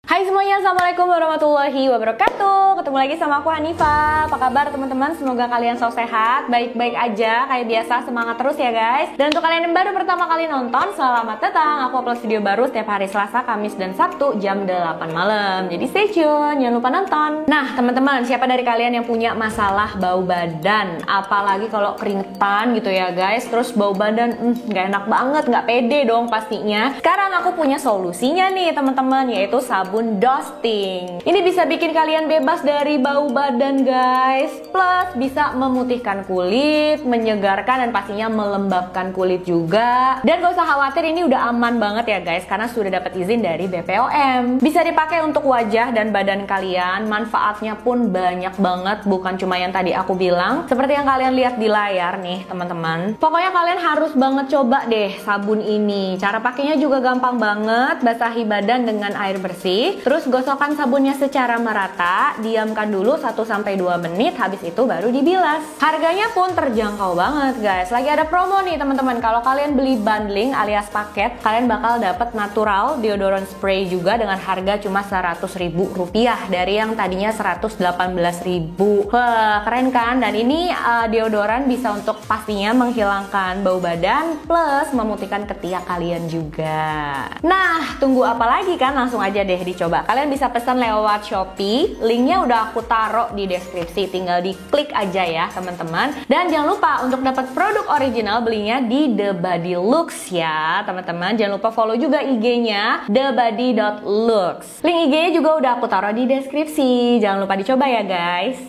Hai semuanya, Assalamualaikum warahmatullahi wabarakatuh. Ketemu lagi sama aku Hanifa. Apa kabar teman-teman? Semoga kalian selalu sehat, baik-baik aja. Kayak biasa, semangat terus ya guys. Dan untuk kalian yang baru pertama kali nonton, selamat datang. Aku upload video baru setiap hari Selasa, Kamis, dan Sabtu jam 8 malam. Jadi stay tune, jangan lupa nonton. Nah teman-teman, siapa dari kalian yang punya masalah bau badan? Apalagi kalau keringetan gitu ya guys. Terus bau badan, gak enak banget, gak pede dong pastinya. Sekarang aku punya solusinya nih teman-teman, yaitu sabun Dosting. Ini bisa bikin kalian bebas dari bau badan guys. Plus bisa memutihkan kulit, menyegarkan, dan pastinya melembabkan kulit juga. Dan gak usah khawatir, ini udah aman banget ya guys, karena sudah dapat izin dari BPOM. Bisa dipakai untuk wajah dan badan kalian. Manfaatnya pun banyak banget, bukan cuma yang tadi aku bilang. Seperti yang kalian lihat di layar nih teman-teman. Pokoknya kalian harus banget coba deh sabun ini. Cara pakainya juga gampang banget. Basahi badan dengan air bersih. Terus gosokkan sabunnya secara merata, diamkan dulu 1-2 menit, habis itu baru dibilas. Harganya pun terjangkau banget guys. Lagi ada promo nih teman-teman. Kalau kalian beli bundling alias paket, kalian bakal dapat natural deodorant spray juga dengan harga cuma Rp100.000 dari yang tadinya Rp118.000. Wah, keren kan? Dan ini deodoran bisa untuk pastinya menghilangkan bau badan plus memutihkan ketiak kalian juga. Nah, tunggu apa lagi kan? Langsung aja deh dicoba. Kalian bisa pesan lewat Shopee. Linknya udah aku taruh di deskripsi. Tinggal diklik aja ya teman-teman. Dan jangan lupa untuk dapat produk original belinya di The Body Looks ya teman-teman. Jangan lupa follow juga IG-nya thebody.looks. Link IG-nya juga udah aku taruh di deskripsi. Jangan lupa dicoba ya guys.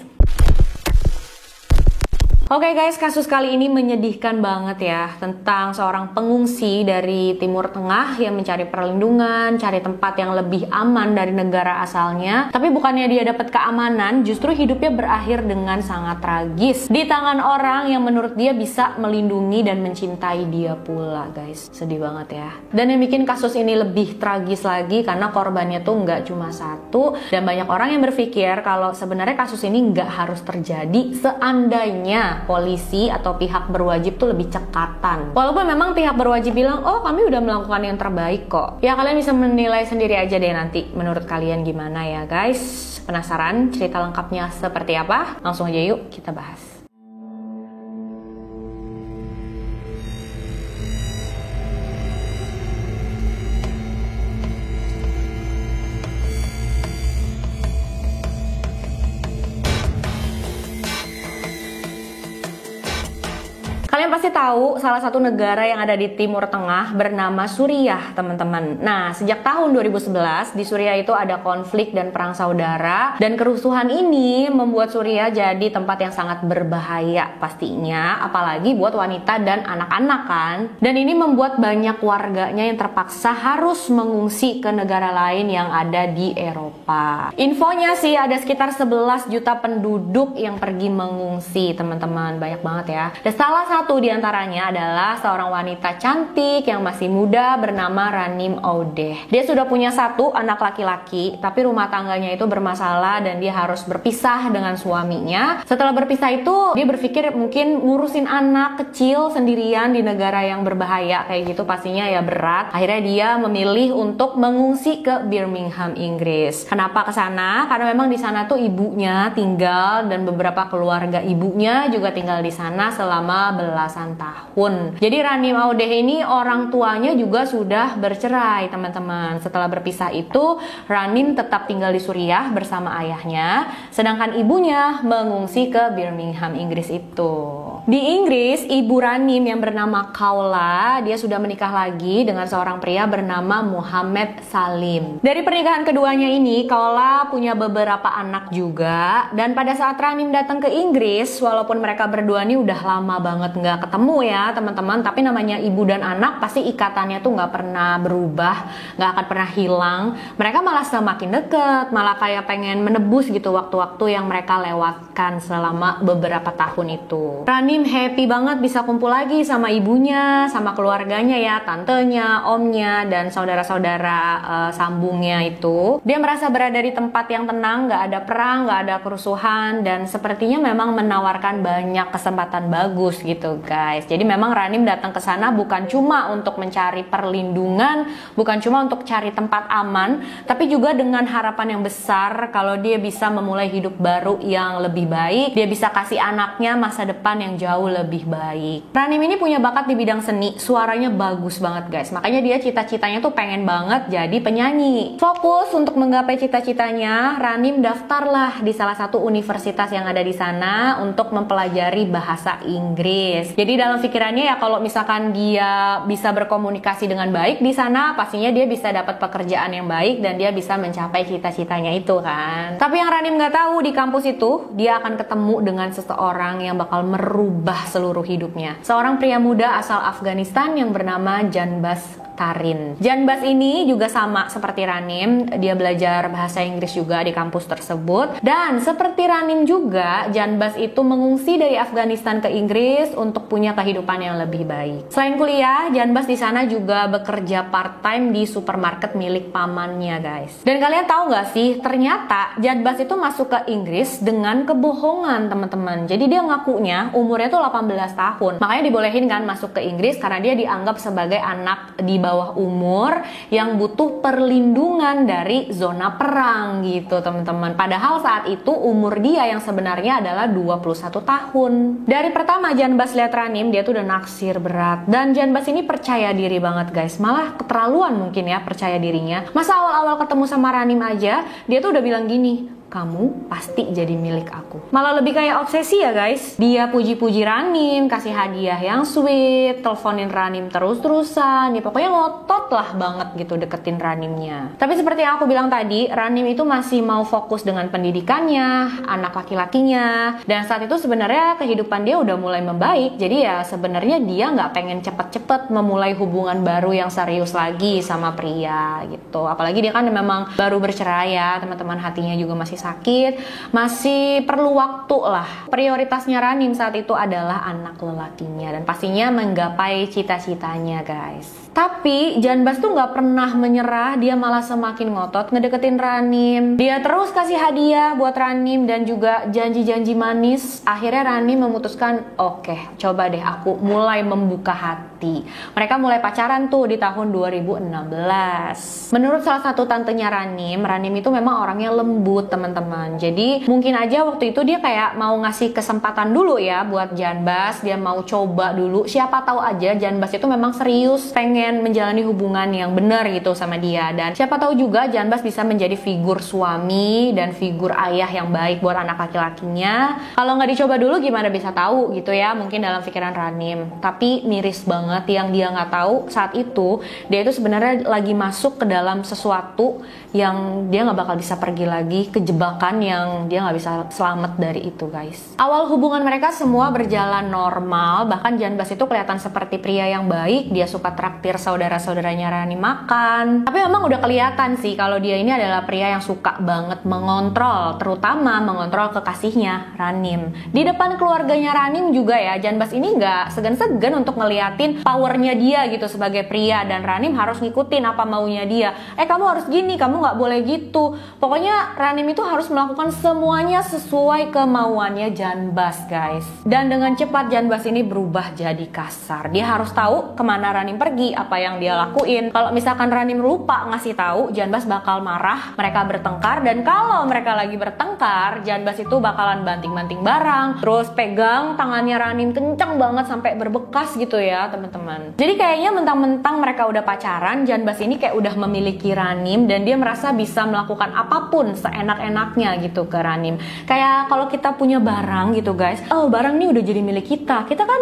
Oke guys, kasus kali ini menyedihkan banget ya, tentang seorang pengungsi dari Timur Tengah yang mencari perlindungan, cari tempat yang lebih aman dari negara asalnya. Tapi bukannya dia dapat keamanan, justru hidupnya berakhir dengan sangat tragis di tangan orang yang menurut dia bisa melindungi dan mencintai dia pula guys. Sedih banget ya. Dan yang bikin kasus ini lebih tragis lagi karena korbannya tuh nggak cuma satu, dan banyak orang yang berpikir kalau sebenarnya kasus ini nggak harus terjadi seandainya polisi atau pihak berwajib tuh lebih cekatan. Walaupun memang pihak berwajib bilang, oh kami udah melakukan yang terbaik kok. Ya kalian bisa menilai sendiri aja deh nanti menurut kalian gimana ya guys. Penasaran cerita lengkapnya seperti apa? Langsung aja yuk kita bahas. Kalian pasti tahu salah satu negara yang ada di Timur Tengah bernama Suriah, teman-teman. Nah, sejak tahun 2011 di Suriah itu ada konflik dan perang saudara, dan kerusuhan ini membuat Suriah jadi tempat yang sangat berbahaya pastinya, apalagi buat wanita dan anak-anak kan. Dan ini membuat banyak warganya yang terpaksa harus mengungsi ke negara lain yang ada di Eropa. Infonya sih ada sekitar 11 juta penduduk yang pergi mengungsi, teman-teman. Banyak banget ya. Dan salah satu di antaranya adalah seorang wanita cantik yang masih muda bernama Ranim Audeh. Dia sudah punya 1 anak laki-laki, tapi rumah tangganya itu bermasalah dan dia harus berpisah dengan suaminya. Setelah berpisah itu, dia berpikir mungkin ngurusin anak kecil sendirian di negara yang berbahaya kayak gitu pastinya ya berat. Akhirnya dia memilih untuk mengungsi ke Birmingham, Inggris. Kenapa ke sana? Karena memang di sana tuh ibunya tinggal dan beberapa keluarga ibunya juga tinggal di sana selama belasan tahun. Jadi Ranim Audeh ini orang tuanya juga sudah bercerai teman-teman. Setelah berpisah itu, Ranim tetap tinggal di Suriah bersama ayahnya, sedangkan ibunya mengungsi ke Birmingham, Inggris itu. Di Inggris, ibu Ranim yang bernama Kaula, dia sudah menikah lagi dengan seorang pria bernama Muhammad Salim. Dari pernikahan keduanya ini, Kaula punya beberapa anak juga, dan pada saat Ranim datang ke Inggris, walaupun mereka berdua ini udah lama banget nggak ketemu ya teman-teman, tapi namanya ibu dan anak pasti ikatannya tuh nggak pernah berubah, nggak akan pernah hilang. Mereka malah semakin deket, malah kayak pengen menebus gitu waktu-waktu yang mereka lewatkan selama beberapa tahun itu. Ranim Ranim happy banget bisa kumpul lagi sama ibunya, sama keluarganya ya, tantenya, omnya, dan saudara-saudara sambungnya itu. Dia merasa berada di tempat yang tenang, gak ada perang, gak ada kerusuhan, dan sepertinya memang menawarkan banyak kesempatan bagus gitu guys. Jadi memang Ranim datang ke sana bukan cuma untuk mencari perlindungan, bukan cuma untuk cari tempat aman, tapi juga dengan harapan yang besar kalau dia bisa memulai hidup baru yang lebih baik, dia bisa kasih anaknya masa depan yang jauh lebih baik. Ranim ini punya bakat di bidang seni, suaranya bagus banget guys. Makanya dia cita-citanya tuh pengen banget jadi penyanyi. Fokus untuk menggapai cita-citanya, Ranim daftarlah di salah satu universitas yang ada di sana untuk mempelajari bahasa Inggris. Jadi dalam pikirannya ya kalau misalkan dia bisa berkomunikasi dengan baik di sana, pastinya dia bisa dapat pekerjaan yang baik dan dia bisa mencapai cita-citanya itu kan. Tapi yang Ranim nggak tahu, di kampus itu dia akan ketemu dengan seseorang yang bakal merubah seluruh hidupnya. Seorang pria muda asal Afghanistan yang bernama Janbaz Tarin. Janbaz ini juga sama seperti Ranim, dia belajar bahasa Inggris juga di kampus tersebut. Dan seperti Ranim juga, Janbaz itu mengungsi dari Afghanistan ke Inggris untuk punya kehidupan yang lebih baik. Selain kuliah, Janbaz di sana juga bekerja part-time di supermarket milik pamannya guys. Dan kalian tahu nggak sih, ternyata Janbaz itu masuk ke Inggris dengan kebohongan teman-teman. Jadi dia ngakunya umurnya tuh 18 tahun. Makanya dibolehin kan masuk ke Inggris karena dia dianggap sebagai anak di bawah umur yang butuh perlindungan dari zona perang gitu teman-teman. Padahal saat itu umur dia yang sebenarnya adalah 21 tahun. Dari pertama Janbaz lihat Ranim, dia tuh udah naksir berat. Dan Janbaz ini percaya diri banget guys. Malah keterlaluan mungkin ya percaya dirinya. Masa awal-awal ketemu sama Ranim aja, dia tuh udah bilang gini, kamu pasti jadi milik aku. Malah lebih kayak obsesi ya guys. Dia puji-puji Ranim, kasih hadiah yang sweet, teleponin Ranim terus-terusan. Ya pokoknya ngotot lah banget gitu deketin Ranimnya. Tapi seperti yang aku bilang tadi, Ranim itu masih mau fokus dengan pendidikannya, anak laki-lakinya. Dan saat itu sebenarnya kehidupan dia udah mulai membaik. Jadi ya sebenarnya dia nggak pengen cepet-cepet memulai hubungan baru yang serius lagi sama pria gitu. Apalagi dia kan memang baru bercerai ya, teman-teman, hatinya juga masih sakit, masih perlu waktu lah. Prioritasnya Ranim saat itu adalah anak lelakinya dan pastinya menggapai cita-citanya guys. Tapi Janbaz tuh nggak pernah menyerah, dia malah semakin ngotot ngedeketin Ranim. Dia terus kasih hadiah buat Ranim dan juga janji-janji manis. Akhirnya Ranim memutuskan, oke, coba deh aku mulai membuka hati. Mereka mulai pacaran tuh di tahun 2016. Menurut salah satu tantenya Ranim itu memang orangnya lembut teman-teman. Jadi mungkin aja waktu itu dia kayak mau ngasih kesempatan dulu ya buat Janbaz. Dia mau coba dulu. Siapa tahu aja Janbaz itu memang serius pengen menjalani hubungan yang benar gitu sama dia, dan siapa tahu juga Janbaz bisa menjadi figur suami dan figur ayah yang baik buat anak laki-lakinya. Kalau nggak dicoba dulu gimana bisa tahu gitu ya, mungkin dalam pikiran Ranim. Tapi miris banget yang dia nggak tahu saat itu dia itu sebenarnya lagi masuk ke dalam sesuatu yang dia nggak bakal bisa pergi lagi, kejebakan yang dia nggak bisa selamat dari itu guys. Awal hubungan mereka semua berjalan normal, bahkan Janbaz itu kelihatan seperti pria yang baik. Dia suka traktir saudara-saudaranya Ranim makan. Tapi memang udah kelihatan sih kalau dia ini adalah pria yang suka banget mengontrol, terutama mengontrol kekasihnya Ranim. Di depan keluarganya Ranim juga ya, Janbaz ini nggak segan-segan untuk ngeliatin powernya dia gitu sebagai pria, dan Ranim harus ngikutin apa maunya dia. Kamu harus gini, kamu nggak boleh gitu. Pokoknya Ranim itu harus melakukan semuanya sesuai kemauannya Janbaz guys. Dan dengan cepat Janbaz ini berubah jadi kasar. Dia harus tahu kemana Ranim pergi, apa yang dia lakuin. Kalau misalkan Ranim lupa ngasih tahu, Janbaz bakal marah, mereka bertengkar, dan kalau mereka lagi bertengkar, Janbaz itu bakalan banting-banting barang, terus pegang tangannya Ranim kenceng banget sampai berbekas gitu ya teman-teman. Jadi kayaknya mentang-mentang mereka udah pacaran, Janbaz ini kayak udah memiliki Ranim dan dia merasa bisa melakukan apapun seenak-enaknya gitu ke Ranim. Kayak kalau kita punya barang gitu guys, barang ini udah jadi milik kita kan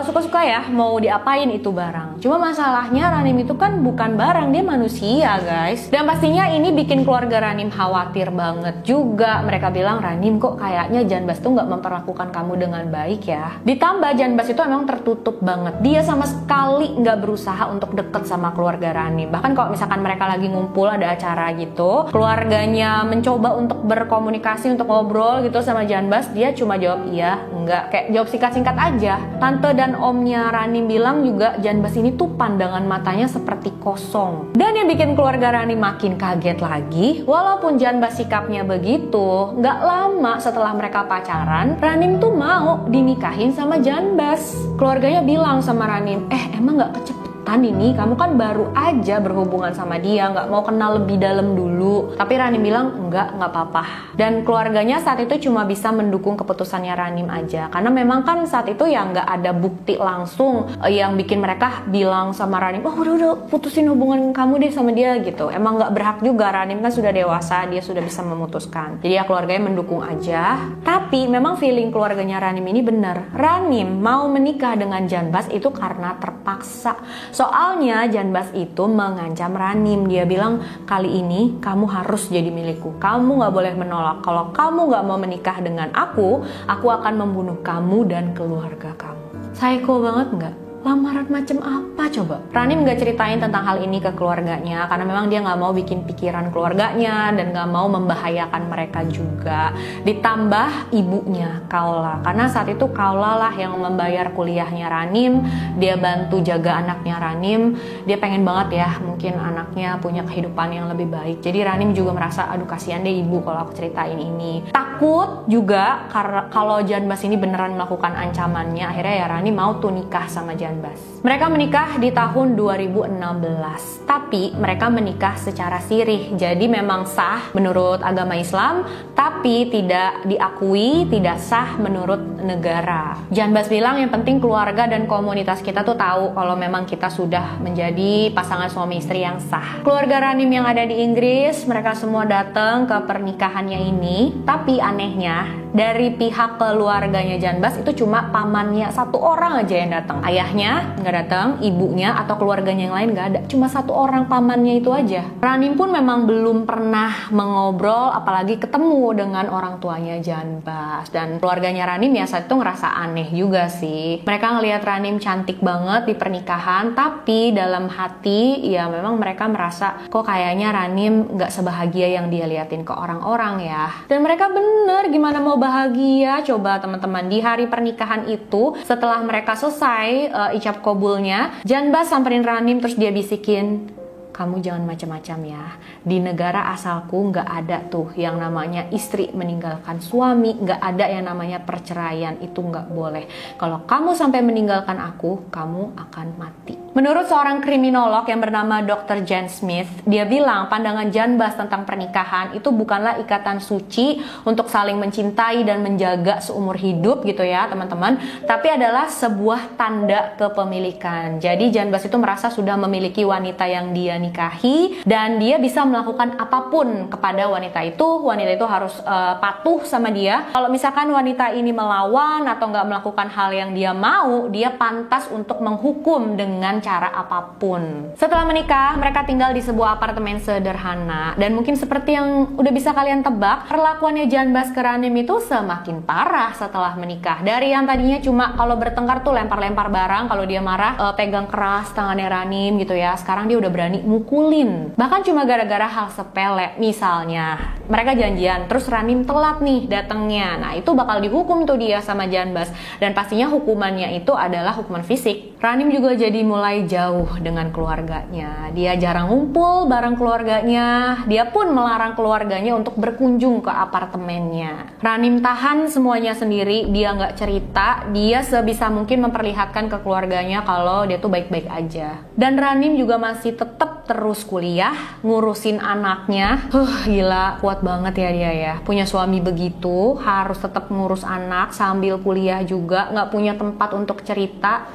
suka-suka ya mau diapain itu barang. Cuma masalahnya Ranim itu kan bukan barang, dia manusia guys. Dan pastinya ini bikin keluarga Ranim khawatir banget juga. Mereka bilang, Ranim kok kayaknya Janbaz tuh nggak memperlakukan kamu dengan baik ya. Ditambah Janbaz itu emang tertutup banget. Dia sama sekali nggak berusaha untuk deket sama keluarga Ranim. Bahkan kalau misalkan mereka lagi ngumpul ada acara gitu, keluarganya mencoba untuk berkomunikasi, untuk ngobrol gitu sama Janbaz, dia cuma jawab iya, enggak. Kayak jawab singkat-singkat aja. Tante dan omnya Ranim bilang juga Janbas ini tuh pandangan matanya seperti kosong. Dan yang bikin keluarga Ranim makin kaget lagi, walaupun Janbas sikapnya begitu, nggak lama setelah mereka pacaran, Ranim tuh mau dinikahin sama Janbas. Keluarganya bilang sama Ranim, emang nggak kecepetan ini, kamu kan baru aja berhubungan sama dia, nggak mau kenal lebih dalam dulu. Tapi Ranim bilang nggak apa-apa. Dan keluarganya saat itu cuma bisa mendukung keputusannya Ranim aja, karena memang kan saat itu ya nggak ada bukti langsung yang bikin mereka bilang sama Ranim, udah putusin hubungan kamu deh sama dia gitu. Emang nggak berhak juga, Ranim kan sudah dewasa, dia sudah bisa memutuskan. Jadi ya keluarganya mendukung aja. Tapi memang feeling keluarganya Ranim ini benar. Ranim mau menikah dengan Janbas itu karena terpaksa. Soalnya Janbas itu mengancam Ranim. Dia bilang, kali ini kamu harus jadi milikku. Kamu gak boleh menolak. Kalau kamu gak mau menikah dengan aku akan membunuh kamu dan keluarga kamu. Psycho banget gak? Lamaran macam apa coba? Ranim gak ceritain tentang hal ini ke keluarganya karena memang dia gak mau bikin pikiran keluarganya dan gak mau membahayakan mereka juga. Ditambah ibunya Kaula, karena saat itu Kaula lah yang membayar kuliahnya Ranim, dia bantu jaga anaknya Ranim. Dia pengen banget ya mungkin anaknya punya kehidupan yang lebih baik. Jadi Ranim juga merasa, aduh kasihan deh ibu kalau aku ceritain ini. Takut juga karena kalau Janbas ini beneran melakukan ancamannya, akhirnya ya Ranim mau tuh nikah sama Janbas. Mereka menikah di tahun 2016, tapi mereka menikah secara sirih. Jadi memang sah menurut agama Islam, tapi tidak diakui, tidak sah menurut negara. Janbas bilang yang penting keluarga dan komunitas kita tuh tahu kalau memang kita sudah menjadi pasangan suami istri yang sah. Keluarga Ranim yang ada di Inggris, mereka semua datang ke pernikahannya ini, tapi anehnya dari pihak keluarganya Janbas itu cuma pamannya satu orang aja yang datang. Ayahnya nggak datang, ibunya atau keluarganya yang lain nggak ada. Cuma satu orang pamannya itu aja. Ranim pun memang belum pernah mengobrol, apalagi ketemu dengan orang tuanya Janbas. Dan keluarganya Ranim ya saat itu ngerasa aneh juga sih. Mereka ngelihat Ranim cantik banget di pernikahan, tapi dalam hati ya memang mereka merasa kok kayaknya Ranim nggak sebahagia yang dia liatin ke orang-orang ya. Dan mereka bener, gimana mau bahagia coba teman-teman. Di hari pernikahan itu setelah mereka selesai ijab kabulnya, Janbas samperin Ranim terus dia bisikin, kamu jangan macam-macam ya. Di negara asalku nggak ada tuh yang namanya istri meninggalkan suami, nggak ada yang namanya perceraian, itu nggak boleh. Kalau kamu sampai meninggalkan aku, kamu akan mati. Menurut seorang kriminolog yang bernama Dr. Jan Smith, dia bilang pandangan Janbas tentang pernikahan itu bukanlah ikatan suci untuk saling mencintai dan menjaga seumur hidup gitu ya teman-teman, tapi adalah sebuah tanda kepemilikan. Jadi Janbas itu merasa sudah memiliki wanita yang dia nikahi dan dia bisa melakukan apapun kepada wanita itu harus patuh sama dia. Kalau misalkan wanita ini melawan atau nggak melakukan hal yang dia mau, dia pantas untuk menghukum dengan cara apapun. Setelah menikah, mereka tinggal di sebuah apartemen sederhana dan mungkin seperti yang udah bisa kalian tebak, perlakuannya Janbas ke Ranim itu semakin parah setelah menikah. Dari yang tadinya cuma kalau bertengkar tuh lempar-lempar barang, kalau dia marah pegang keras tangannya Ranim gitu ya, sekarang dia udah berani mukulin. Bahkan cuma gara-gara hal sepele, misalnya mereka janjian terus Ranim telat nih datangnya, nah itu bakal dihukum tuh dia sama Janbas, dan pastinya hukumannya itu adalah hukuman fisik. Ranim juga jadi mulai jauh dengan keluarganya, dia jarang ngumpul bareng keluarganya, dia pun melarang keluarganya untuk berkunjung ke apartemennya. Ranim tahan semuanya sendiri, dia nggak cerita, dia sebisa mungkin memperlihatkan ke keluarganya kalau dia tuh baik-baik aja. Dan Ranim juga masih tetap terus kuliah, ngurusin anaknya. Gila, kuat banget ya dia ya. Punya suami begitu, harus tetap ngurus anak sambil kuliah juga, nggak punya tempat untuk cerita.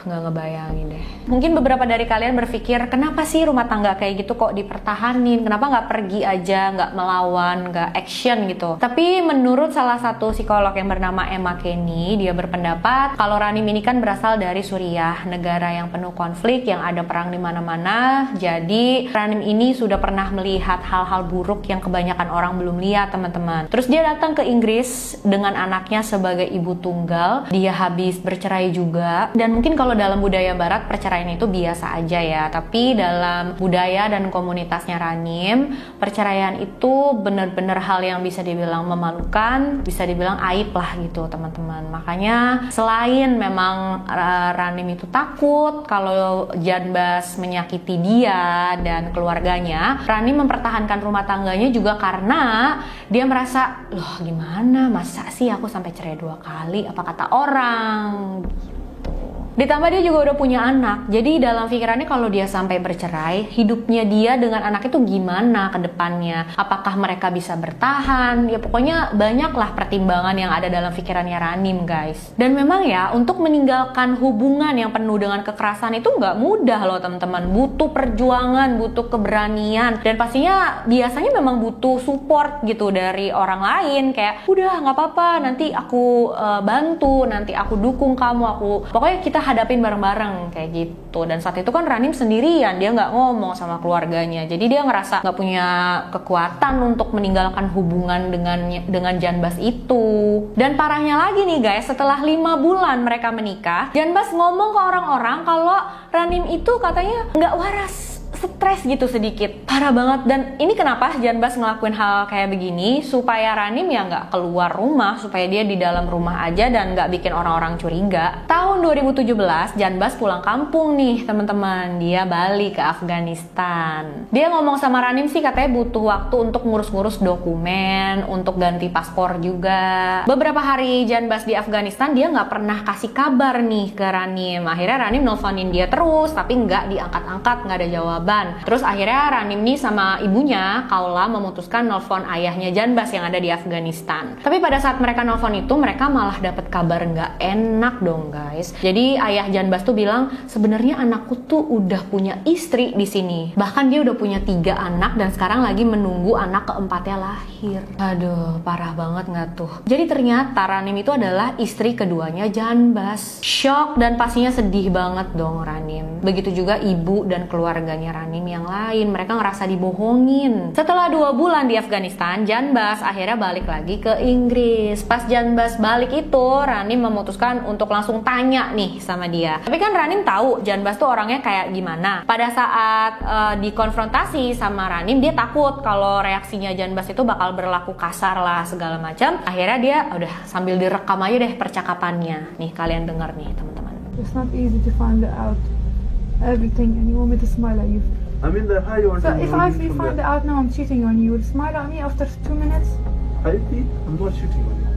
Nggak ngebayangin deh. Mungkin beberapa dari kalian berpikir, kenapa sih rumah tangga kayak gitu kok dipertahanin? Kenapa nggak pergi aja, nggak melawan, nggak action gitu? Tapi menurut salah satu psikolog yang bernama Emma Kenny, dia berpendapat kalau Ranim ini kan berasal dari Suriah, negara yang penuh konflik, yang ada perang di mana-mana. Jadi Ranim ini sudah pernah melihat hal-hal buruk yang kebanyakan orang belum lihat, teman-teman. Terus dia datang ke Inggris dengan anaknya sebagai ibu tunggal. Dia habis bercerai juga. Dan mungkin kalau dalam budaya barat perceraian itu biasa aja ya. Tapi dalam budaya dan komunitasnya Ranim, perceraian itu benar-benar hal yang bisa dibilang memalukan, bisa dibilang aib lah gitu, teman-teman. Makanya selain memang Ranim itu takut kalau Janbas menyakiti dia dan keluarganya, Ranim mempertahankan rumah tangganya juga karena dia merasa, loh gimana, masa sih aku sampai cerai 2 kali, apa kata orang. Ditambah dia juga udah punya anak, jadi dalam pikirannya kalau dia sampai bercerai, hidupnya dia dengan anak itu gimana ke depannya? Apakah mereka bisa bertahan? Ya pokoknya banyaklah pertimbangan yang ada dalam pikirannya Ranim, guys. Dan memang ya, untuk meninggalkan hubungan yang penuh dengan kekerasan itu nggak mudah loh, teman-teman. Butuh perjuangan, butuh keberanian, dan pastinya biasanya memang butuh support gitu dari orang lain. Kayak, udah nggak apa-apa, nanti aku bantu, nanti aku dukung kamu, pokoknya kita hadapin bareng-bareng kayak gitu. Dan saat itu kan Ranim sendirian, dia nggak ngomong sama keluarganya, jadi dia ngerasa nggak punya kekuatan untuk meninggalkan hubungan dengan Janbas itu. Dan parahnya lagi nih guys, setelah 5 bulan mereka menikah, Janbas ngomong ke orang-orang kalau Ranim itu katanya nggak waras, stres gitu sedikit. Parah banget. Dan ini kenapa Janbas ngelakuin hal kayak begini? Supaya Ranim ya nggak keluar rumah, supaya dia di dalam rumah aja dan nggak bikin orang-orang curiga. Tahun 2017 Janbas pulang kampung nih, teman-teman. Dia balik ke Afghanistan. Dia ngomong sama Ranim sih katanya butuh waktu untuk ngurus-ngurus dokumen, untuk ganti paspor juga. Beberapa hari Janbas di Afghanistan, dia nggak pernah kasih kabar nih ke Ranim. Akhirnya Ranim nelfonin dia terus, tapi nggak diangkat-angkat, nggak ada jawaban. Terus akhirnya Ranim nih sama ibunya, Kaula, memutuskan nelfon ayahnya Janbas yang ada di Afghanistan. Tapi pada saat mereka nelfon itu, mereka malah dapat kabar nggak enak dong guys. Jadi ayah Janbas tuh bilang, sebenarnya anakku tuh udah punya istri di sini. Bahkan dia udah punya 3 anak dan sekarang lagi menunggu anak keempatnya lahir. Aduh, parah banget nggak tuh? Jadi ternyata Ranim itu adalah istri keduanya Janbas. Shock dan pastinya sedih banget dong Ranim. Begitu juga ibu dan keluarganya Ranim yang lain, mereka ngerasa dibohongin. Setelah 2 bulan di Afghanistan, Janbas akhirnya balik lagi ke Inggris. Pas Janbas balik itu, Ranim memutuskan untuk langsung tanya nih sama dia. Tapi kan Ranim tahu Janbas tuh orangnya kayak gimana. Pada saat dikonfrontasi sama Ranim, dia takut kalau reaksinya Janbas itu bakal berlaku kasar lah segala macam. Akhirnya dia udah sambil direkam aja deh percakapannya. Nih kalian denger nih teman-teman. It's not easy to find out everything and you want me to smile at you. I'm in the high or So if I actually find out now I'm cheating on you, would you smile at me after 2 minutes? Hayati, I'm not cheating on you.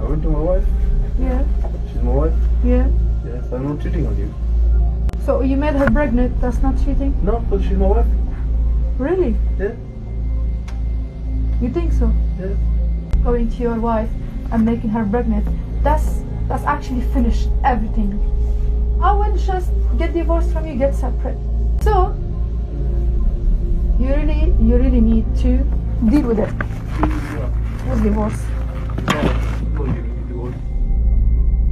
I went to my wife. Yeah. She's my wife. Yeah. Yes, I'm not cheating on you. So you made her pregnant, that's not cheating? No, but she's my wife. Really? Yeah. You think so? Yeah. Going to your wife and making her pregnant, that's actually finished everything. I would just get divorced from you, get separate. So you really need to deal with it. With divorce.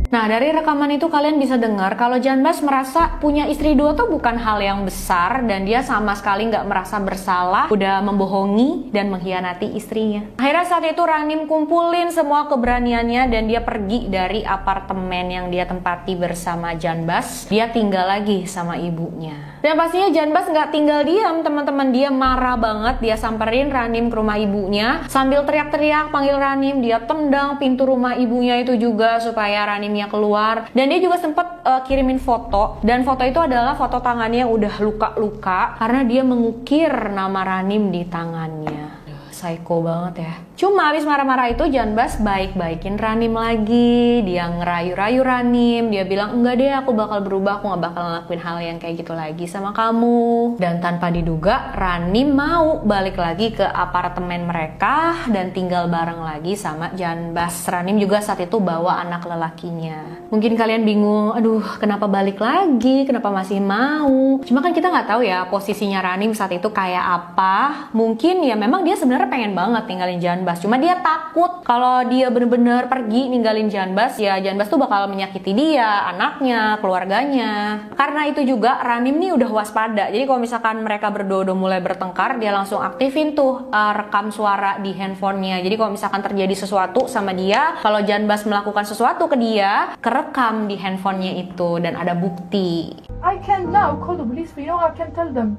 Nah, dari rekaman itu kalian bisa dengar kalau Janbas merasa punya istri 2 tuh bukan hal yang besar dan dia sama sekali nggak merasa bersalah udah membohongi dan mengkhianati istrinya. Akhirnya saat itu Ranim kumpulin semua keberaniannya dan dia pergi dari apartemen yang dia tempati bersama Janbas. Dia tinggal lagi sama ibunya. Dan pastinya Janbas nggak tinggal diam, teman-teman. Dia marah banget, dia samperin Ranim ke rumah ibunya sambil teriak-teriak panggil Ranim. Dia tendang pintu rumah ibunya itu juga supaya Ranimnya keluar. Dan dia juga sempat kirimin foto, dan foto itu adalah foto tangannya yang udah luka-luka karena dia mengukir nama Ranim di tangannya. Psycho banget ya. Cuma habis marah-marah itu Janbas baik-baikin Ranim lagi. Dia ngerayu-rayu Ranim. Dia bilang, enggak deh, aku bakal berubah. Aku gak bakal ngelakuin hal yang kayak gitu lagi sama kamu. Dan tanpa diduga Ranim mau balik lagi ke apartemen mereka dan tinggal bareng lagi sama Janbas. Ranim juga saat itu bawa anak lelakinya. Mungkin kalian bingung, aduh kenapa balik lagi? Kenapa masih mau? Cuma kan kita gak tahu ya posisinya Ranim saat itu kayak apa. Mungkin ya memang memang dia sebenarnya pengen banget ninggalin Janbas, cuma dia takut kalau dia bener-bener pergi ninggalin Janbas, ya Janbas tuh bakal menyakiti dia, anaknya, keluarganya. Karena itu juga Ranim nih udah waspada. Jadi kalau misalkan mereka berdua udah mulai bertengkar, dia langsung aktifin tuh rekam suara di handphonenya. Jadi kalau misalkan terjadi sesuatu sama dia, kalau Janbas melakukan sesuatu ke dia, kerekam di handphonenya itu dan ada bukti. I can now call the police for you. I can tell them.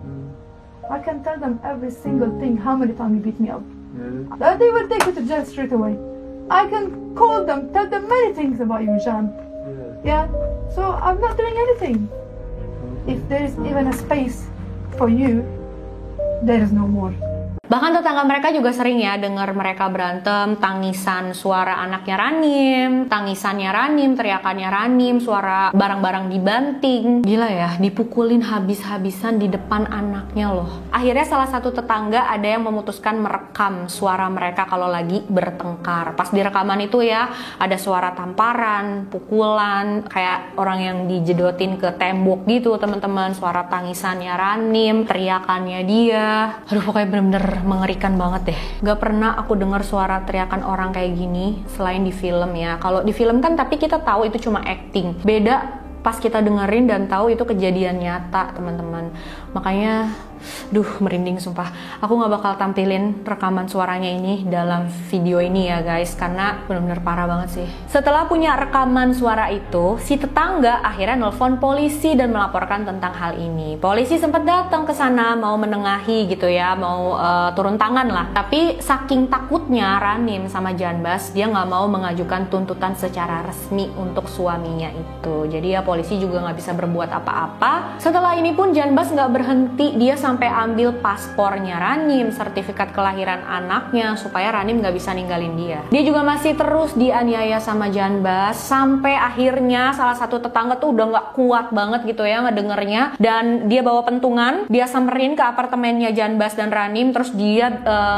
I can tell them every single thing. How many times you beat me up? They will take you to jail straight away. I can call them, tell them many things about you, Jan. Yeah. So I'm not doing anything. If there is even a space for you, there is no more. Bahkan tetangga mereka juga sering ya dengar mereka berantem, tangisan suara anaknya Ranim, tangisannya Ranim, teriakannya Ranim, suara barang-barang dibanting. Gila ya, dipukulin habis-habisan di depan anaknya loh. Akhirnya salah satu tetangga ada yang memutuskan merekam suara mereka kalau lagi bertengkar. Pas di rekaman itu ya, ada suara tamparan, pukulan, kayak orang yang dijedotin ke tembok gitu teman-teman. Suara tangisannya Ranim, teriakannya dia. Aduh, pokoknya bener-bener mengerikan banget deh. Gak pernah aku dengar suara teriakan orang kayak gini selain di film ya. Kalau di film kan tapi kita tahu itu cuma acting. Beda pas kita dengerin dan tahu itu kejadian nyata, teman-teman. Makanya merinding sumpah. Aku gak bakal tampilin rekaman suaranya ini dalam video ini ya guys, karena benar-benar parah banget sih. Setelah punya rekaman suara itu, si tetangga akhirnya nelpon polisi dan melaporkan tentang hal ini. Polisi sempat datang ke sana mau menengahi gitu ya, mau turun tangan lah. Tapi saking takutnya Ranim sama Janbas, dia nggak mau mengajukan tuntutan secara resmi untuk suaminya itu. Jadi ya polisi juga nggak bisa berbuat apa-apa. Setelah ini pun Janbas nggak berhenti, dia sampai ambil paspornya Ranim, sertifikat kelahiran anaknya, supaya Ranim gak bisa ninggalin dia. Dia juga masih terus dianiaya sama Janbas, sampai akhirnya salah satu tetangga tuh udah gak kuat banget gitu ya ngedengernya, dan dia bawa pentungan, dia samperin ke apartemennya Janbas dan Ranim, terus dia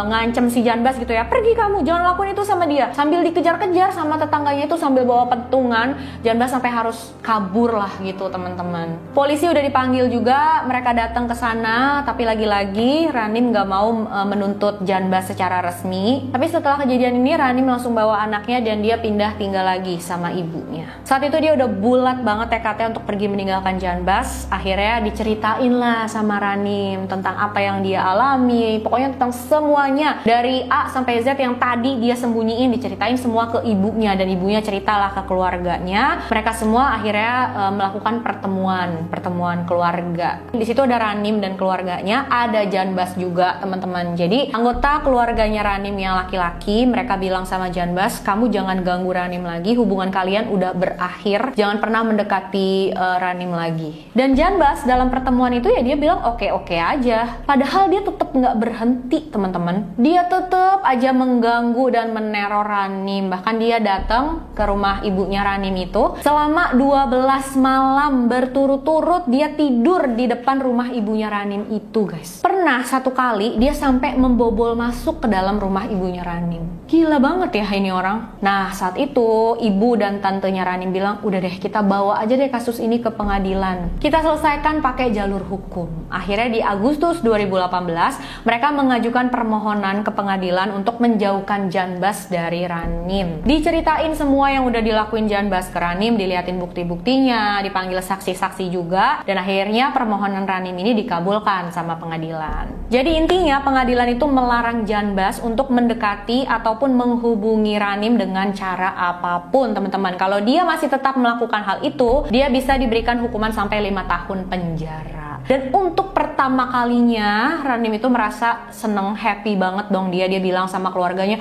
ngancem si Janbas gitu ya, pergi kamu, jangan lakuin itu sama dia. Sambil dikejar-kejar sama tetangganya itu sambil bawa pentungan, Janbas sampai harus kabur lah gitu teman-teman. Polisi udah dipanggil juga, mereka datang ke sana, tapi lagi-lagi Ranim gak mau menuntut Janbas secara resmi. Tapi setelah kejadian ini Ranim langsung bawa anaknya dan dia pindah tinggal lagi sama ibunya. Saat itu dia udah bulat banget tekadnya untuk pergi meninggalkan Janbas. Akhirnya diceritain lah sama Ranim tentang apa yang dia alami, pokoknya tentang semuanya dari A sampai Z yang tadi dia sembunyiin, diceritain semua ke ibunya, dan ibunya ceritalah ke keluarganya. Mereka semua akhirnya melakukan pertemuan keluarga. Di situ ada Ranim dan keluarganya, ada Janbas juga teman-teman. Jadi anggota keluarganya Ranim yang laki-laki, mereka bilang sama Janbas, kamu jangan ganggu Ranim lagi, hubungan kalian udah berakhir, jangan pernah mendekati Ranim lagi. Dan Janbas dalam pertemuan itu ya dia bilang oke-oke aja. Padahal dia tetap nggak berhenti teman-teman. Dia tetap aja mengganggu dan meneror Ranim. Bahkan dia datang ke rumah ibunya Ranim itu selama 12 malam berturut-turut, dia tidur di depan rumah ibunya Ranim itu guys. Pernah satu kali dia sampai membobol masuk ke dalam rumah ibunya Ranim. Gila banget ya ini orang. Nah saat itu ibu dan tantenya Ranim bilang, udah deh kita bawa aja deh kasus ini ke pengadilan, kita selesaikan pakai jalur hukum. Akhirnya di Agustus 2018 mereka mengajukan permohonan ke pengadilan untuk menjauhkan Janbas dari Ranim. Diceritain semua yang udah dilakuin Janbas ke Ranim, diliatin bukti-buktinya, dipanggil saksi-saksi juga, dan akhirnya permohonan Ranim ini dikabulkan sama pengadilan. Jadi intinya pengadilan itu melarang Janbas untuk mendekati ataupun menghubungi Ranim dengan cara apapun teman-teman. Kalau dia masih tetap melakukan hal itu, dia bisa diberikan hukuman sampai 5 tahun penjara. Dan untuk pertama kalinya Ranim itu merasa seneng, happy banget dong dia bilang sama keluarganya,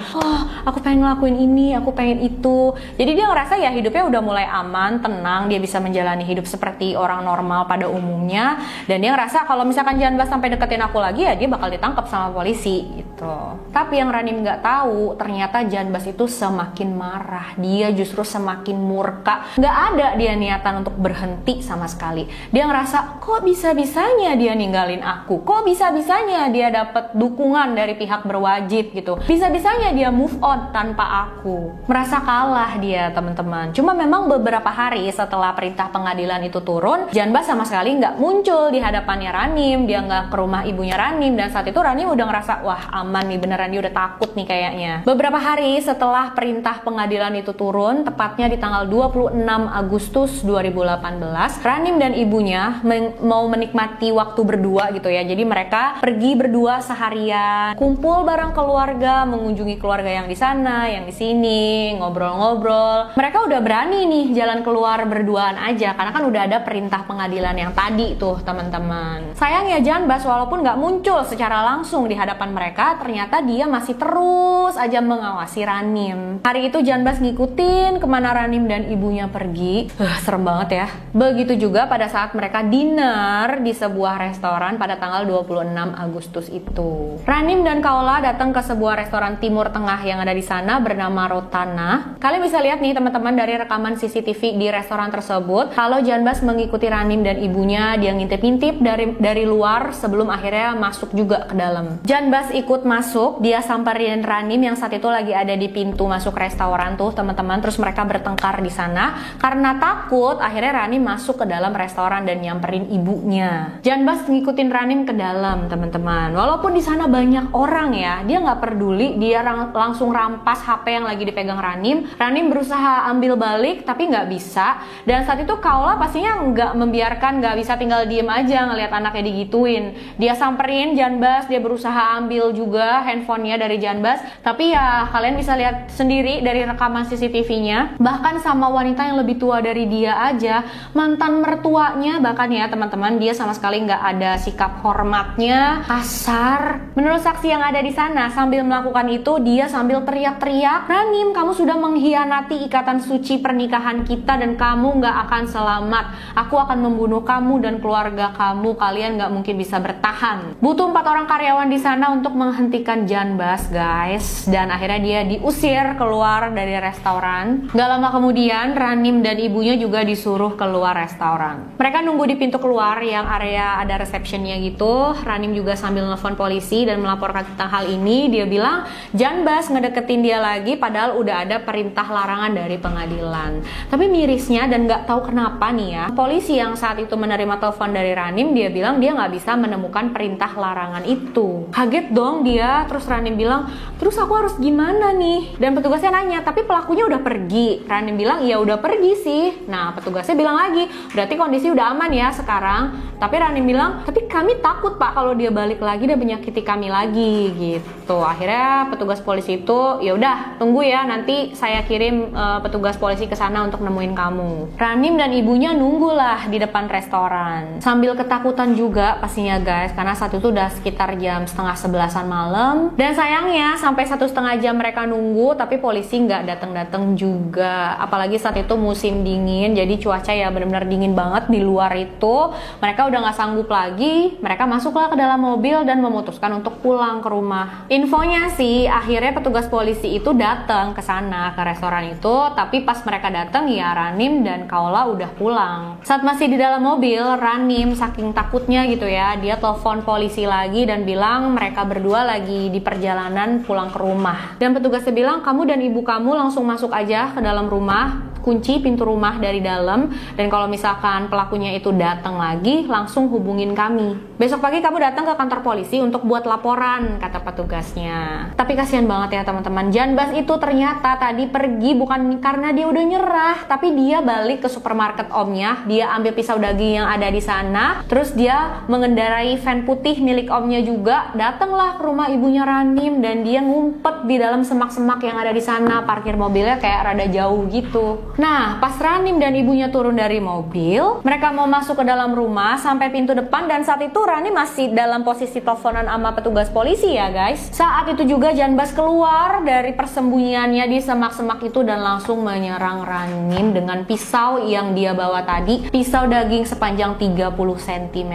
aku pengen ngelakuin ini, aku pengen itu. Jadi dia ngerasa ya hidupnya udah mulai aman, tenang, dia bisa menjalani hidup seperti orang normal pada umumnya. Dan dia ngerasa kalau misalkan Janbas sampai deketin aku lagi ya dia bakal ditangkap sama polisi gitu. Tapi yang Ranim nggak tahu, ternyata Janbas itu semakin marah, dia justru semakin murka. Nggak ada dia niatan untuk berhenti sama sekali. Dia ngerasa kok bisa-bisa bisa-bisanya dia ninggalin aku? Kok bisa-bisanya dia dapat dukungan dari pihak berwajib gitu? Bisa-bisanya dia move on tanpa aku? Merasa kalah dia, teman-teman. Cuma memang beberapa hari setelah perintah pengadilan itu turun, Janbas sama sekali nggak muncul di hadapannya Ranim. Dia nggak ke rumah ibunya Ranim, dan saat itu Ranim udah ngerasa, wah aman nih, beneran dia udah takut nih kayaknya. Beberapa hari setelah perintah pengadilan itu turun, tepatnya di tanggal 26 Agustus 2018, Ranim dan ibunya mau menikmati waktu berdua gitu ya. Jadi mereka pergi berdua seharian, kumpul bareng keluarga, mengunjungi keluarga yang di sana, yang di sini, ngobrol-ngobrol. Mereka udah berani nih jalan keluar berduaan aja, karena kan udah ada perintah pengadilan yang tadi tuh, teman-teman. Sayangnya Janbas walaupun nggak muncul secara langsung di hadapan mereka, ternyata dia masih terus aja mengawasi Ranim. Hari itu Janbas ngikutin kemana Ranim dan ibunya pergi. Serem banget ya. Begitu juga pada saat mereka dinner di sebuah restoran pada tanggal 26 Agustus itu. Ranim dan Kaula datang ke sebuah restoran Timur Tengah yang ada di sana bernama Rotana. Kalian bisa lihat nih teman-teman dari rekaman CCTV di restoran tersebut, kalau Janbas mengikuti Ranim dan ibunya, dia ngintip-ngintip dari luar sebelum akhirnya masuk juga ke dalam. Janbas ikut masuk, dia samperin Ranim yang saat itu lagi ada di pintu masuk restoran tuh, teman-teman. Terus mereka bertengkar di sana karena takut. Akhirnya Ranim masuk ke dalam restoran dan nyamperin ibunya. Janbas ngikutin Ranim ke dalam, teman-teman. Walaupun di sana banyak orang ya, dia nggak peduli. Dia langsung rampas HP yang lagi dipegang Ranim. Ranim berusaha ambil balik tapi nggak bisa. Dan saat itu Kaula pastinya nggak membiarkan, nggak bisa tinggal diem aja ngelihat anaknya digituin. Dia samperin Janbas, dia berusaha ambil juga handphonenya dari Janbas. Tapi ya kalian bisa lihat sendiri dari rekaman CCTV-nya, bahkan sama wanita yang lebih tua dari dia aja, mantan mertuanya bahkan ya teman-teman, dia sama sekali nggak ada sikap hormatnya, kasar. Menurut saksi yang ada di sana, sambil melakukan itu dia sambil teriak-teriak, Ranim, kamu sudah mengkhianati ikatan suci pernikahan kita dan kamu nggak akan selamat. Aku akan membunuh kamu dan keluarga kamu. Kalian nggak mungkin bisa bertahan. Butuh 4 orang karyawan di sana untuk menghentikan Janbas, guys. Dan akhirnya dia diusir keluar dari restoran. Gak lama kemudian Ranim dan ibunya juga disuruh keluar restoran. Mereka nunggu di pintu keluar yang area ada receptionnya gitu. Ranim juga sambil nelfon polisi dan melaporkan tentang hal ini. Dia bilang Janbas ngedeketin dia lagi padahal udah ada perintah larangan dari pengadilan. Tapi mirisnya dan gak tahu kenapa nih ya, polisi yang saat itu menerima telepon dari Ranim, dia bilang dia gak bisa menemukan perintah larangan itu. Kaget dong dia. Terus Ranim bilang, terus aku harus gimana nih? Dan petugasnya nanya, tapi pelakunya udah pergi. Ranim bilang, iya udah pergi sih. Nah petugasnya bilang lagi, berarti kondisi udah aman ya sekarang. Tapi Ranim bilang, tapi kami takut pak kalau dia balik lagi dan menyakiti kami lagi gitu. Akhirnya petugas polisi itu, ya udah tunggu ya, nanti saya kirim petugas polisi ke sana untuk nemuin kamu. Ranim dan ibunya nunggulah di depan restoran sambil ketakutan juga pastinya guys, karena saat itu udah sekitar jam 10:30 malam. Dan sayangnya sampai 1,5 jam mereka nunggu, tapi polisi nggak datang-datang juga. Apalagi saat itu musim dingin, jadi cuaca ya benar-benar dingin banget di luar itu. Mereka udah nggak sanggup lagi. Mereka masuklah ke dalam mobil dan memutuskan untuk pulang ke rumah. Infonya sih, akhirnya petugas polisi itu datang ke sana ke restoran itu. Tapi pas mereka datang ya Ranim dan Kaula udah pulang. Saat masih di dalam mobil, Ranim saking takutnya gitu ya, dia telepon polisi lagi dan bilang mereka berdua lagi di perjalanan pulang ke rumah. Dan petugasnya bilang, kamu dan ibu kamu langsung masuk aja ke dalam rumah, kunci pintu rumah dari dalam, dan kalau misalkan pelakunya itu datang lagi, langsung hubungin kami. Besok pagi kamu datang ke kantor polisi untuk buat laporan, kata petugasnya. Tapi kasihan banget ya teman-teman, Janbas itu ternyata tadi pergi bukan karena dia udah nyerah, tapi dia balik ke supermarket omnya, dia ambil pisau daging yang ada di sana, terus dia mengendarai van putih milik omnya juga, datanglah ke rumah ibunya Ranim, dan dia ngumpet di dalam semak-semak yang ada di sana, parkir mobilnya kayak rada jauh gitu. Nah, pas Ranim dan ibunya turun dari mobil, mereka mau masuk ke dalam rumah sampai pintu depan, dan saat itu Ranim masih dalam posisi teleponan sama petugas polisi ya guys. Saat itu juga Janbas keluar dari persembunyiannya di semak-semak itu dan langsung menyerang Ranim dengan pisau yang dia bawa tadi, pisau daging sepanjang 30 cm,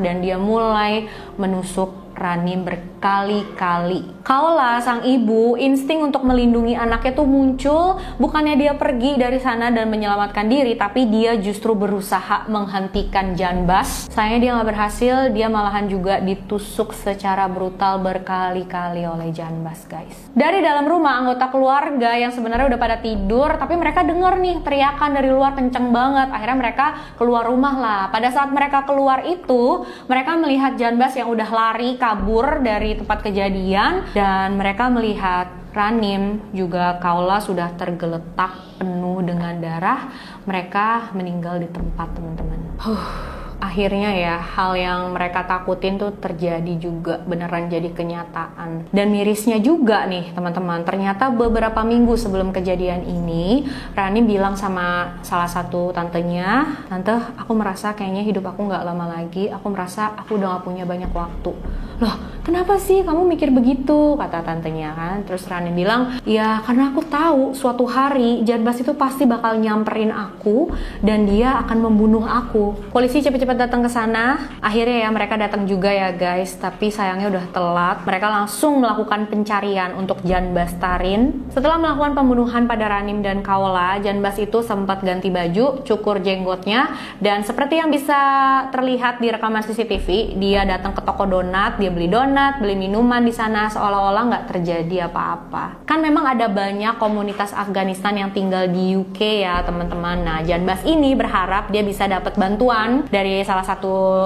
dan dia mulai menusuk Ranim berkali-kali. Kaola, sang ibu, insting untuk melindungi anaknya tuh muncul. Bukannya dia pergi dari sana dan menyelamatkan diri, tapi dia justru berusaha menghentikan Janbas. Sayangnya dia nggak berhasil, dia malahan juga ditusuk secara brutal berkali-kali oleh Janbas, guys. Dari dalam rumah, anggota keluarga yang sebenarnya udah pada tidur, tapi mereka denger nih teriakan dari luar kenceng banget. Akhirnya mereka keluar rumah lah. Pada saat mereka keluar itu, mereka melihat Janbas yang udah lari kabur dari tempat kejadian, dan mereka melihat Ranim juga Kaola sudah tergeletak penuh dengan darah. Mereka meninggal di tempat, teman-teman. Akhirnya ya, hal yang mereka takutin tuh terjadi juga, beneran jadi kenyataan. Dan mirisnya juga nih teman-teman, ternyata beberapa minggu sebelum kejadian ini, Rani bilang sama salah satu tantenya, "Tante, aku merasa kayaknya hidup aku gak lama lagi, aku merasa aku udah gak punya banyak waktu." "Loh, kenapa sih kamu mikir begitu?" kata tantenya kan. Terus Rani bilang, "Ya karena aku tahu suatu hari Janbas itu pasti bakal nyamperin aku dan dia akan membunuh aku." Polisi cepet-cepet datang ke sana. Akhirnya ya mereka datang juga ya guys, tapi sayangnya udah telat. Mereka langsung melakukan pencarian untuk Janbas Tarin. Setelah melakukan pembunuhan pada Ranim dan Kaola, Janbas itu sempat ganti baju, cukur jenggotnya, dan seperti yang bisa terlihat di rekaman CCTV, dia datang ke toko donat, dia beli donat, beli minuman di sana, seolah-olah nggak terjadi apa-apa. Kan memang ada banyak komunitas Afghanistan yang tinggal di UK ya teman-teman. Nah, Janbas ini berharap dia bisa dapat bantuan dari salah satu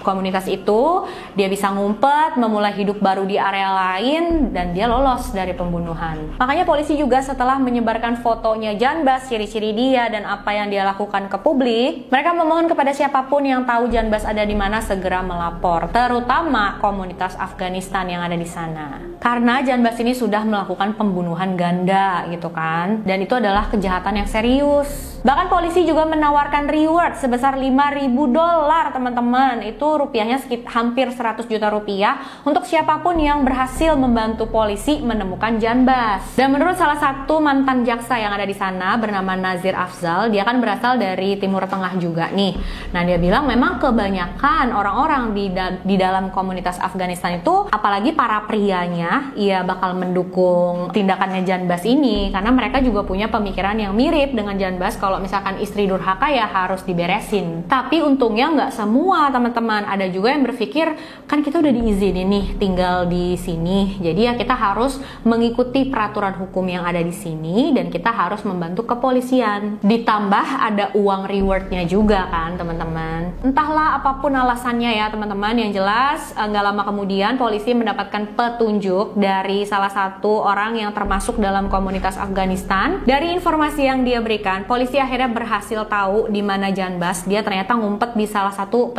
komunitas itu. Dia bisa ngumpet, memulai hidup baru di area lain, dan dia lolos dari pembunuhan. Makanya polisi juga setelah menyebarkan fotonya Janbas, ciri-ciri dia dan apa yang dia lakukan ke publik, mereka memohon kepada siapapun yang tahu Janbas ada di mana segera melapor, terutama komunitas Afghanistan yang ada di sana. Karena Janbas ini sudah melakukan pembunuhan ganda gitu kan, dan itu adalah kejahatan yang serius. Bahkan polisi juga menawarkan reward sebesar $5.000 teman-teman. Itu rupiahnya hampir 100 juta rupiah untuk siapapun yang berhasil membantu polisi menemukan Janbas. Dan menurut salah satu mantan jaksa yang ada di sana bernama Nazir Afzal, dia kan berasal dari Timur Tengah juga nih. Nah, dia bilang memang kebanyakan orang-orang di dalam komunitas Afghanistan itu, apalagi para prianya, ia bakal mendukung tindakannya Janbas ini karena mereka juga punya pemikiran yang mirip dengan Janbas. Kalau misalkan istri durhaka ya harus diberesin. Tapi untungnya nggak semua teman-teman. Ada juga yang berpikir, kan kita udah diizinin nih tinggal di sini, jadi ya kita harus mengikuti peraturan hukum yang ada di sini dan kita harus membantu kepolisian. Ditambah ada uang rewardnya juga kan teman-teman. Entahlah apapun alasannya ya teman-teman, yang jelas nggak lama kemudian polisi mendapatkan petunjuk dari salah satu orang yang termasuk dalam komunitas Afghanistan. Dari informasi yang dia berikan, polisi akhirnya berhasil tahu di mana Janbas. Dia ternyata ngumpet di salah satu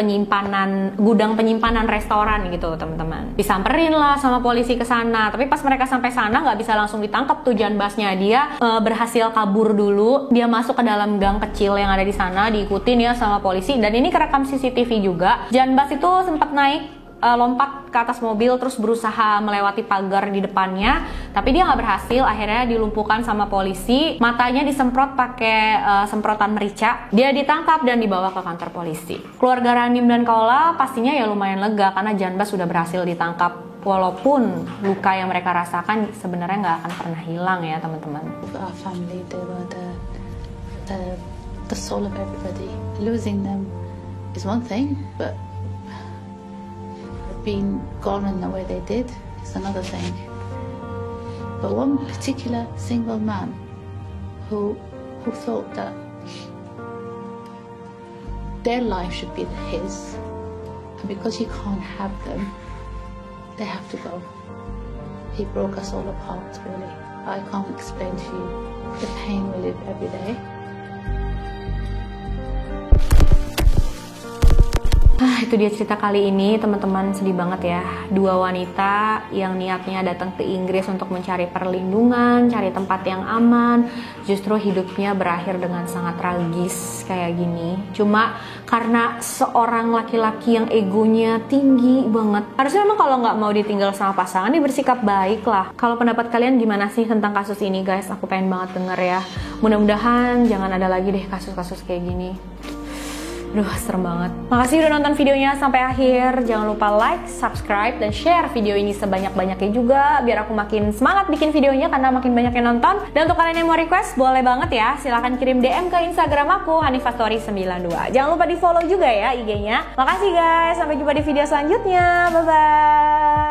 gudang penyimpanan restoran gitu teman-teman. Disamperin lah sama polisi ke sana, tapi pas mereka sampai sana nggak bisa langsung ditangkap tuh Janbasnya. Dia berhasil kabur dulu. Dia masuk ke dalam gang kecil yang ada di sana, diikutin ya sama polisi, dan ini kerekam CCTV juga. Janbas itu sempat naik lompat ke atas mobil terus berusaha melewati pagar di depannya, tapi dia nggak berhasil. Akhirnya dilumpuhkan sama polisi, matanya disemprot pakai semprotan merica. Dia ditangkap dan dibawa ke kantor polisi. Keluarga Ranim dan Kaola pastinya ya lumayan lega karena Janbas sudah berhasil ditangkap, walaupun luka yang mereka rasakan sebenarnya nggak akan pernah hilang ya teman-teman. Our family, they were the soul of everybody. Losing them is one thing, but being gone in the way they did is another thing. But one particular single man who thought that their life should be his, and because he can't have them, they have to go. He broke us all apart, really. I can't explain to you the pain we live every day. Itu dia cerita kali ini teman-teman, sedih banget ya. Dua wanita yang niatnya datang ke Inggris untuk mencari perlindungan, cari tempat yang aman, justru hidupnya berakhir dengan sangat tragis kayak gini. Cuma karena seorang laki-laki yang egonya tinggi banget. Harusnya memang kalau nggak mau ditinggal sama pasangan, dia bersikap baik lah. Kalau pendapat kalian gimana sih tentang kasus ini guys? Aku pengen banget denger ya. Mudah-mudahan jangan ada lagi deh kasus-kasus kayak gini. Aduh, serem banget. Makasih udah nonton videonya sampai akhir. Jangan lupa like, subscribe, dan share video ini sebanyak-banyaknya juga, biar aku makin semangat bikin videonya karena makin banyak yang nonton. Dan untuk kalian yang mau request, boleh banget ya. Silahkan kirim DM ke Instagram aku, hanifastory92. Jangan lupa di follow juga ya IG-nya. Makasih guys, sampai jumpa di video selanjutnya. Bye-bye.